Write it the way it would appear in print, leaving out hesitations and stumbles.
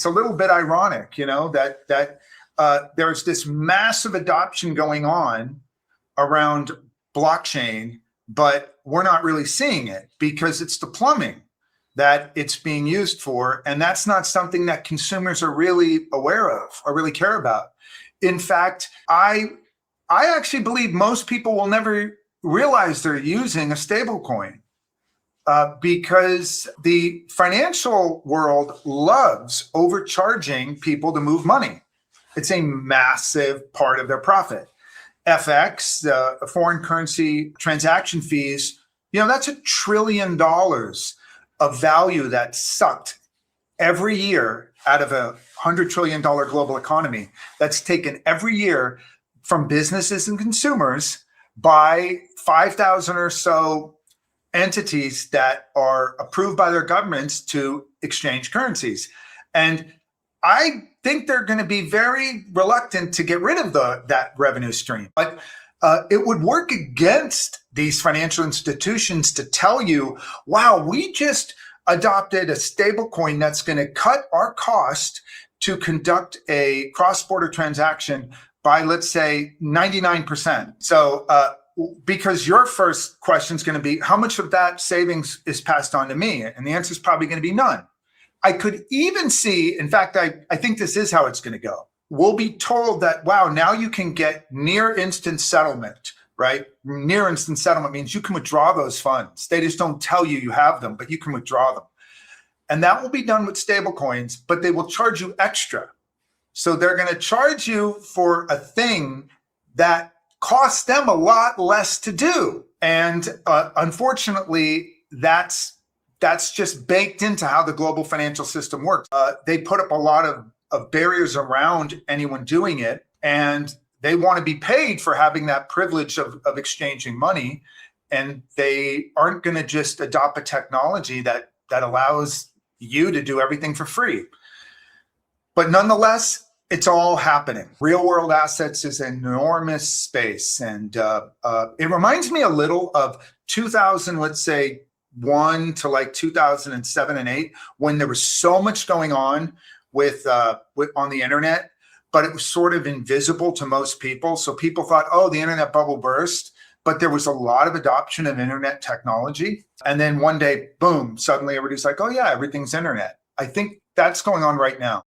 it's a little bit ironic, that there's this massive adoption going on around blockchain, but we're not really seeing it because it's the plumbing that it's being used for. And that's not something that consumers are really aware of or really care about. In fact, I actually believe most people will never realize they're using a stable coin because the financial world loves overcharging people to move money. It's a massive part of their profit. FX, foreign currency transaction fees, that's $1 trillion of value that's sucked every year out of a $100 trillion global economy. That's taken every year from businesses and consumers by 5,000 or so entities that are approved by their governments to exchange currencies. And I think they're going to be very reluctant to get rid of that revenue stream. But it would work against these financial institutions to tell you, wow, we just adopted a stable coin that's going to cut our cost to conduct a cross-border transaction by, let's say, 99%. So because your first question is going to be, how much of that savings is passed on to me? And the answer is probably going to be none. I could even see, in fact, I think this is how it's going to go. We'll be told that, wow, now you can get near instant settlement, right? Near instant settlement means you can withdraw those funds. They just don't tell you you have them, but you can withdraw them. And that will be done with stable coins, but they will charge you extra. So they're going to charge you for a thing that costs them a lot less to do. And unfortunately, that's just baked into how the global financial system works. They put up a lot of barriers around anyone doing it, and they want to be paid for having that privilege of exchanging money. And they aren't going to just adopt a technology that allows you to do everything for free. But nonetheless, it's all happening. Real world assets is an enormous space. And it reminds me a little of 2000, let's say, 1 to like 2007 and 8, when there was so much going on with on the internet, but it was sort of invisible to most people. So people thought, oh, the internet bubble burst, but there was a lot of adoption of internet technology. And then one day, boom, suddenly everybody's like, oh yeah, everything's internet. I think that's going on right now.